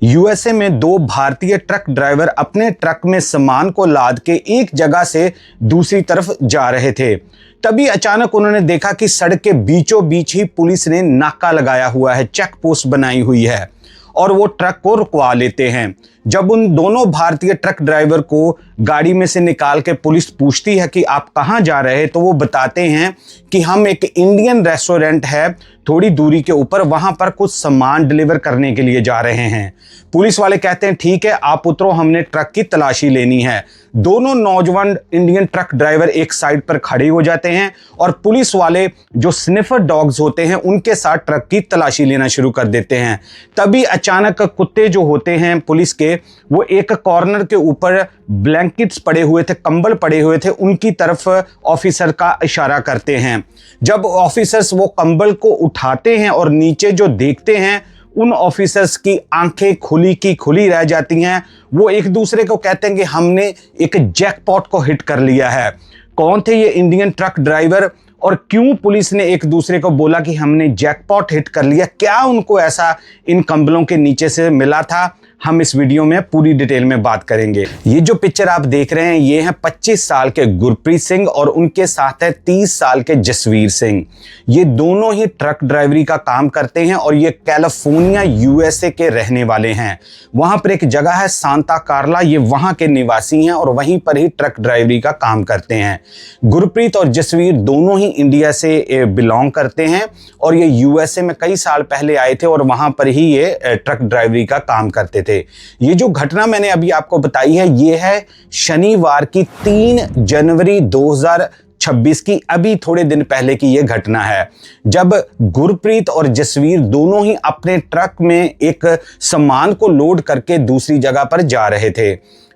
USA में दो भारतीय ट्रक ड्राइवर अपने ट्रक में सामान को लाद के एक जगह से दूसरी तरफ जा रहे थे। तभी अचानक उन्होंने देखा कि सड़क के बीचों बीच ही पुलिस ने नाका लगाया हुआ है, चेक पोस्ट बनाई हुई है और वो ट्रक को रुकवा लेते हैं। जब उन दोनों भारतीय ट्रक ड्राइवर को गाड़ी में से निकाल के पुलिस पूछती है कि आप कहाँ जा रहे हैं, तो वो बताते हैं कि हम एक इंडियन रेस्टोरेंट है थोड़ी दूरी के ऊपर, वहां पर कुछ सामान डिलीवर करने के लिए जा रहे हैं। पुलिस वाले कहते हैं ठीक है आप उतरो, हमने ट्रक की तलाशी लेनी है। दोनों नौजवान इंडियन ट्रक ड्राइवर एक साइड पर खड़े हो जाते हैं और पुलिस वाले जो स्निफर डॉग्स होते हैं उनके साथ ट्रक की तलाशी लेना शुरू कर देते हैं। तभी अचानक कुत्ते जो होते हैं पुलिस के, वो एक कॉर्नर के ऊपर ब्लैंकेट्स पड़े हुए थे, कंबल पड़े हुए थे, उनकी तरफ ऑफिसर का इशारा करते हैं। जब ऑफिसर्स वो कंबल को उठाते हैं और नीचे जो देखते हैं, उन ऑफिसर्स की आंखें खुली की खुली रह जाती हैं। वो एक दूसरे को कहते हैं कि हमने एक जैकपॉट को हिट कर लिया है। कौन थे ये इंडियन ट्रक ड्राइवर और क्यों पुलिस ने एक दूसरे को बोला कि हमने जैकपॉट हिट कर लिया? क्या उनको ऐसा इन कंबलों के नीचे से मिला था? हम इस वीडियो में पूरी डिटेल में बात करेंगे। ये जो पिक्चर आप देख रहे हैं ये है 25 साल के गुरप्रीत सिंह और उनके साथ है 30 साल के जसवीर सिंह। ये दोनों ही ट्रक ड्राइवरी का काम करते हैं और ये कैलिफोर्निया यूएसए के रहने वाले हैं। वहां पर एक जगह है सांता कार्ला, ये वहां के निवासी हैं और वहीं पर ही ट्रक ड्राइवरी का काम करते हैं। गुरप्रीत और जसवीर दोनों ही इंडिया से बिलोंग करते हैं और ये यूएसए में कई साल पहले आए थे और वहां पर ही ये ट्रक ड्राइवरी का काम करते थे। ये जो घटना मैंने अभी आपको बताई है ये है शनिवार की 3 जनवरी 2026 की, अभी थोड़े दिन पहले की ये घटना है, जब गुरप्रीत और जसवीर दोनों ही अपने ट्रक में एक सामान को लोड करके दूसरी जगह पर जा रहे थे।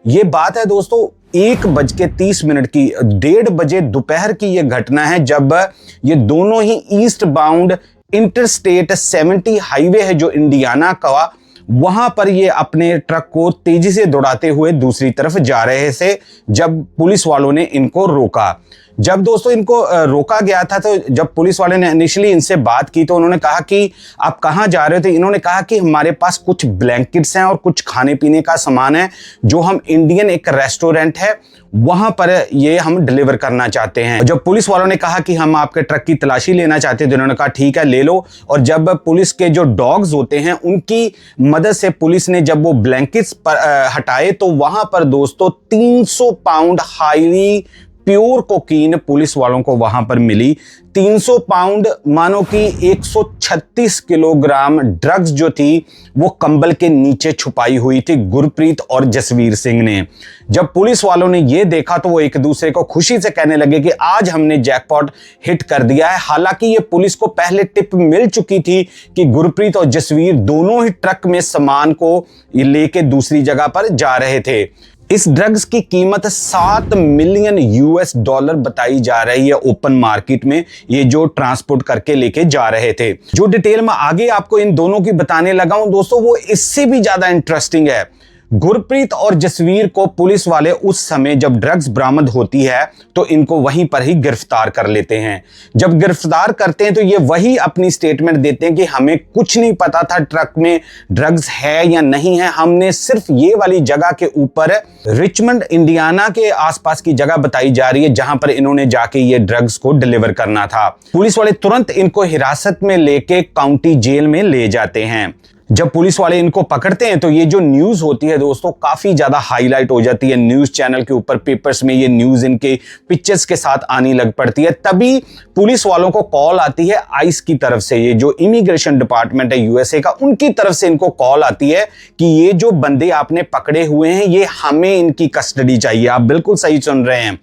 ये बात है दोस्तों 1:30 की, 1:30 बजे दोपहर की ये घटना है, जब ये दोनों ही ईस्ट बाउंड इंटरस्टेट 70 हाईवे है जो इंडियाना का, वहां पर ये अपने ट्रक को तेजी से दौड़ाते हुए दूसरी तरफ जा रहे थे जब पुलिस वालों ने इनको रोका। जब दोस्तों इनको रोका गया था तो जब पुलिस वाले ने इनिशियली इनसे बात की तो उन्होंने कहा कि आप कहां जा रहे थे? इन्होंने कहा कि हमारे पास कुछ ब्लैंकेट्स हैं और कुछ खाने पीने का सामान है जो हम इंडियन एक रेस्टोरेंट है वहां पर ये हम डिलीवर करना चाहते हैं। जब पुलिस वालों ने कहा कि हम आपके ट्रक की तलाशी लेना चाहते हैं तो इन्होंने कहा ठीक है ले लो। और जब पुलिस के जो डॉग्स होते हैं उनकी मदद से पुलिस ने जब वो ब्लैंकेट्स हटाए तो वहां पर दोस्तों 300 pound highly pure cocaine police वालों को वहां पर मिली। 300 पाउंड मानो कि 136 किलोग्राम ड्रग्स जो थी वो कंबल के नीचे छुपाई हुई थी गुरप्रीत और जसवीर सिंह ने। जब पुलिस वालों ने ये देखा तो वो एक दूसरे को खुशी से कहने लगे कि आज हमने जैकपॉट हिट कर दिया है। हालांकि ये पुलिस को पहले टिप मिल चुकी थी कि गुरप्रीत और जसवीर दोनों ही ट्रक में सामान को लेके दूसरी जगह पर जा रहे थे। इस ड्रग्स की कीमत 7 मिलियन यूएस डॉलर बताई जा रही है ओपन मार्केट में, ये जो ट्रांसपोर्ट करके लेके जा रहे थे। जो डिटेल में आगे आपको इन दोनों की बताने लगा हूं दोस्तों वो इससे भी ज्यादा इंटरेस्टिंग है। गुरप्रीत और जसवीर को पुलिस वाले उस समय जब ड्रग्स बरामद होती है तो इनको वहीं पर ही गिरफ्तार कर लेते हैं। जब गिरफ्तार करते हैं तो ये वही अपनी स्टेटमेंट देते हैं कि हमें कुछ नहीं पता था ट्रक में ड्रग्स है या नहीं है, हमने सिर्फ ये वाली जगह के ऊपर, रिचमंड इंडियाना के आसपास की जगह बताई जा रही है जहां पर इन्होंने जाके ये ड्रग्स को डिलीवर करना था। पुलिस वाले तुरंत इनको हिरासत में लेके काउंटी जेल में ले जाते हैं। जब पुलिस वाले इनको पकड़ते हैं तो ये जो न्यूज होती है दोस्तों काफी ज्यादा हाईलाइट हो जाती है न्यूज चैनल के ऊपर, पेपर्स में ये न्यूज इनके पिक्चर्स के साथ आने लग पड़ती है। तभी पुलिस वालों को कॉल आती है आइस की तरफ से, ये जो इमिग्रेशन डिपार्टमेंट है यूएसए का, उनकी तरफ से इनको कॉल आती है कि ये जो बंदे आपने पकड़े हुए हैं ये हमें इनकी कस्टडी चाहिए। आप बिल्कुल सही सुन रहे हैं,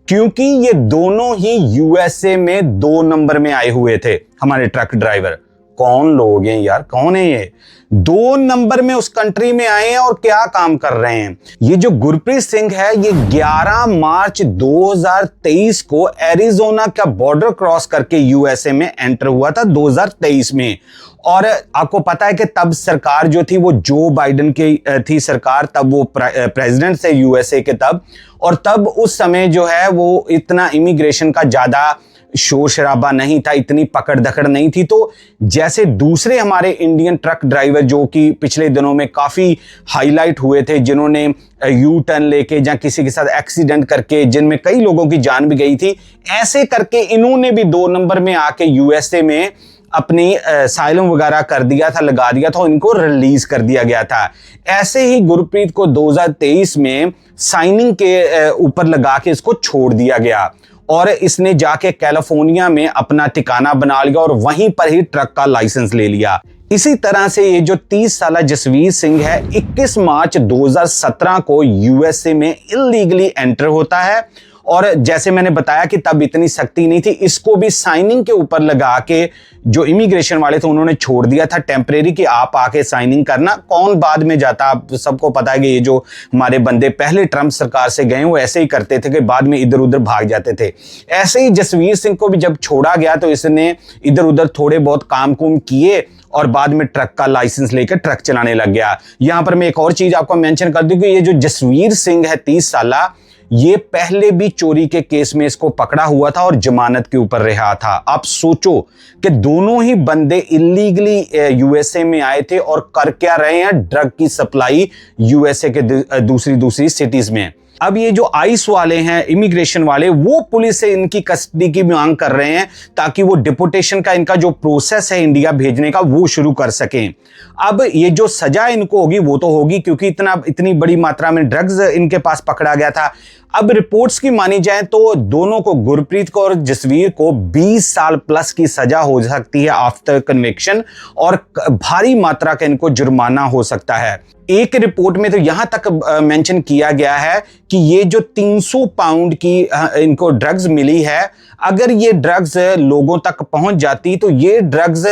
क्योंकि ये दोनों ही यूएसए में 2 नंबर में आए हुए थे। हमारे ट्रक ड्राइवर कौन लोग हैं यार, कौन है ये? 2 नंबर में उस कंट्री में आए हैं और क्या काम कर रहे हैं? ये जो गुरप्रीत सिंह है ये 11 मार्च 2023 को एरिजोना का बॉर्डर क्रॉस करके यूएसए में एंटर हुआ था 2023 में। और आपको पता है कि तब सरकार जो थी वो जो बाइडेन की थी सरकार, तब वो प्रेसिडेंट थे यूएसए के तब, और तब उस समय जो है वो इतना इमिग्रेशन का ज्यादा शोर शराबा नहीं था, इतनी पकड़ दकड़ नहीं थी। तो जैसे दूसरे हमारे इंडियन ट्रक ड्राइवर जो कि पिछले दिनों में काफ़ी हाईलाइट हुए थे, जिन्होंने यू टर्न लेके या किसी के साथ एक्सीडेंट करके जिनमें कई लोगों की जान भी गई थी, ऐसे करके इन्होंने भी 2 नंबर में आके यूएसए में अपनी साइलम वगैरह कर दिया था, लगा दिया था, इनको रिलीज कर दिया गया था। ऐसे ही गुरप्रीत को 2023 में साइनिंग के ऊपर लगा के इसको छोड़ दिया गया और इसने जाके कैलिफोर्निया में अपना ठिकाना बना लिया और वहीं पर ही ट्रक का लाइसेंस ले लिया। इसी तरह से ये जो 30 साल जसवीर सिंह है, 21 मार्च 2017 को यूएसए में इलीगली एंटर होता है और जैसे मैंने बताया कि तब इतनी सख्ती नहीं थी, इसको भी साइनिंग के ऊपर लगा के जो इमिग्रेशन वाले थे उन्होंने छोड़ दिया था टेम्परेरी कि आप आके साइनिंग करना, कौन बाद में जाता। आप सबको पता है कि ये जो हमारे बंदे पहले ट्रंप सरकार से गए वो ऐसे ही करते थे कि बाद में इधर उधर भाग जाते थे। ऐसे ही जसवीर सिंह को भी जब छोड़ा गया तो इसने इधर उधर थोड़े बहुत काम कुम किए और बाद में ट्रक का लाइसेंस लेकर ट्रक चलाने लग गया। यहां पर मैं एक और चीज आपको मेंशन कर दूं कि ये जो जसवीर सिंह है 30 साल, ये पहले भी चोरी के केस में इसको पकड़ा हुआ था और जमानत के ऊपर रहा था। आप सोचो कि दोनों ही बंदे इलीगली यूएसए में आए थे और कर क्या रहे हैं, ड्रग की सप्लाई यूएसए के दूसरी सिटीज में। अब ये जो आइस वाले हैं, इमिग्रेशन वाले, वो पुलिस से इनकी कस्टडी की मांग कर रहे हैं ताकि वो डिपोटेशन का इनका जो प्रोसेस है इंडिया भेजने का वो शुरू कर सकें। अब ये जो सजा इनको होगी वो तो होगी क्योंकि इतनी बड़ी मात्रा में ड्रग्स इनके पास पकड़ा गया था। अब रिपोर्ट्स की मानी जाए तो दोनों को, गुरप्रीत को और जसवीर को 20 साल प्लस की सजा हो सकती है आफ्टर कन्विक्शन और भारी मात्रा का इनको जुर्माना हो सकता है। एक रिपोर्ट में तो यहां तक मेंशन किया गया है कि ये जो 300 पाउंड की इनको ड्रग्स मिली है, अगर ये ड्रग्स लोगों तक पहुंच जाती तो ये ड्रग्स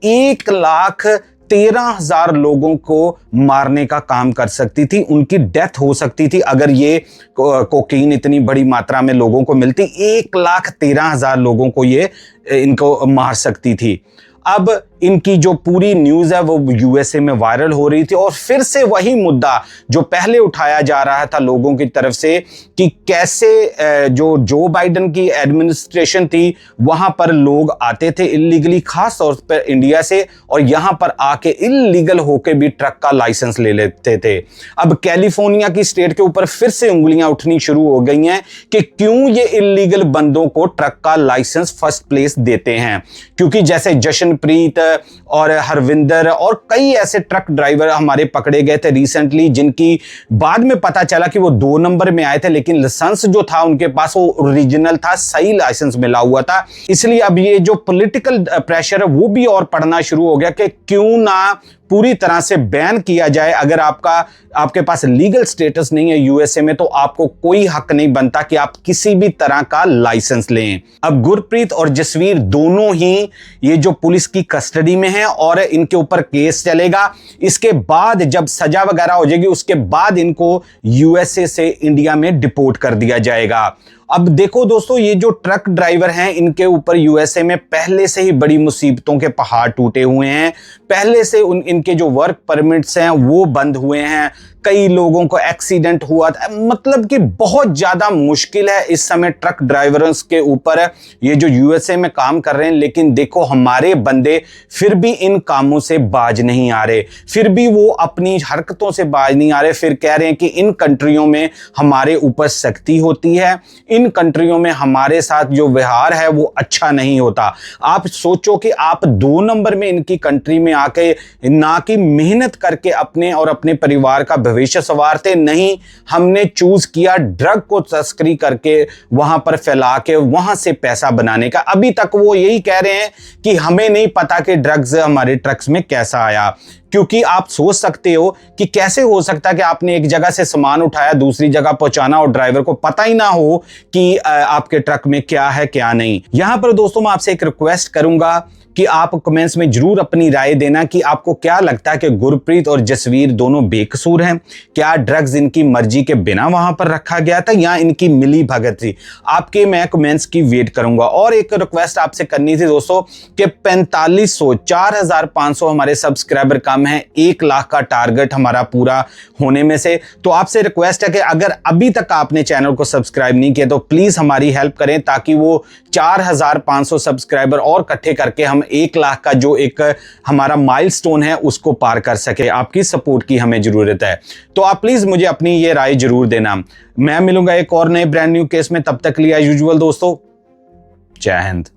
1,13,000 लोगों को मारने का काम कर सकती थी, उनकी डेथ हो सकती थी अगर ये कोकीन इतनी बड़ी मात्रा में लोगों को मिलती। 1,13,000 लोगों को ये इनको मार सकती थी। अब इनकी जो पूरी न्यूज़ है वो यूएसए में वायरल हो रही थी और फिर से वही मुद्दा जो पहले उठाया जा रहा था लोगों की तरफ से कि कैसे जो बाइडेन की एडमिनिस्ट्रेशन थी वहां पर लोग आते थे इलीगली, खास तौर पर इंडिया से, और यहां पर आके इलीगल होके भी ट्रक का लाइसेंस ले लेते थे। अब कैलिफोर्निया की स्टेट के ऊपर फिर से उंगलियां उठनी शुरू हो गई हैं कि क्यों ये इलीगल बंदों को ट्रक का लाइसेंस फर्स्ट प्लेस देते हैं, क्योंकि जैसे जशनप्रीत और हरविंदर और कई ऐसे ट्रक ड्राइवर हमारे पकड़े गए थे रिसेंटली, जिनकी बाद में पता चला कि वो 2 नंबर में आए थे, लेकिन लाइसेंस जो था उनके पास वो ओरिजिनल था, सही लाइसेंस मिला हुआ था। इसलिए अब ये जो पॉलिटिकल प्रेशर है वो भी और पड़ना शुरू हो गया कि क्यों ना पूरी तरह से बैन किया जाए। अगर आपके पास लीगल स्टेटस नहीं है यूएसए में तो आपको कोई हक नहीं बनता कि आप किसी भी तरह का लाइसेंस लें। अब गुरप्रीत और जसवीर दोनों ही ये जो पुलिस की कस्टडी में हैं और इनके ऊपर केस चलेगा। इसके बाद जब सजा वगैरह हो जाएगी उसके बाद इनको यूएसए से इंडिया में डिपोर्ट कर दिया जाएगा। अब देखो दोस्तों, ये जो ट्रक ड्राइवर हैं इनके ऊपर यूएसए में पहले से ही बड़ी मुसीबतों के पहाड़ टूटे हुए हैं, पहले से इनके जो वर्क परमिट्स हैं वो बंद हुए हैं, कई लोगों को एक्सीडेंट हुआ था, मतलब कि बहुत ज्यादा मुश्किल है इस समय ट्रक ड्राइवर्स के ऊपर ये जो यूएसए में काम कर रहे हैं। लेकिन देखो हमारे बंदे फिर भी इन कामों से बाज नहीं आ रहे, फिर भी वो अपनी हरकतों से बाज नहीं आ रहे, फिर कह रहे हैं कि इन कंट्रियों में हमारे ऊपर सख्ती होती है, इन कंट्रियों में हमारे साथ जो व्यवहार है वो अच्छा नहीं होता। आप सोचो कि आप 2 नंबर में इनकी कंट्री में आके ना कि मेहनत करके अपने और अपने परिवार का भविष्य संवारते, नहीं, हमने चूज किया ड्रग को तस्करी करके वहां पर फैला के वहां से पैसा बनाने का। अभी तक वो यही कह रहे हैं कि हमें नहीं पता कि ड्रग्स हमारे ट्रक्स में कैसा आया, क्योंकि आप सोच सकते हो कि कैसे हो सकता है कि आपने एक जगह से सामान उठाया दूसरी जगह पहुंचाना और ड्राइवर को पता ही ना हो कि आपके ट्रक में क्या है क्या नहीं। यहां पर दोस्तों मैं आपसे एक रिक्वेस्ट करूंगा कि आप कमेंट्स में जरूर अपनी राय देना कि आपको क्या लगता है कि गुरप्रीत और जसवीर दोनों बेकसूर हैं, क्या ड्रग्स इनकी मर्जी के बिना वहां पर रखा गया था या इनकी मिली भगत थी। आपके मैं कमेंट्स की वेट करूंगा। और एक रिक्वेस्ट आपसे करनी थी दोस्तों कि 4500 4500 हमारे सब्सक्राइबर कम कम है 1 लाख का टारगेट हमारा पूरा होने में से। तो आपसे रिक्वेस्ट है कि अगर अभी तक आपने चैनल को सब्सक्राइब नहीं किया तो प्लीज हमारी हेल्प करें, ताकि वो 4500 सब्सक्राइबर और इकट्ठे करके हम 1 लाख का जो एक हमारा माइलस्टोन है उसको पार कर सके। आपकी सपोर्ट की हमें जरूरत है, तो आप प्लीज मुझे अपनी ये राय जरूर देना। मैं मिलूंगा एक और नए ब्रांड न्यू केस में, तब तक लिया यूजुअल दोस्तों, जय हिंद।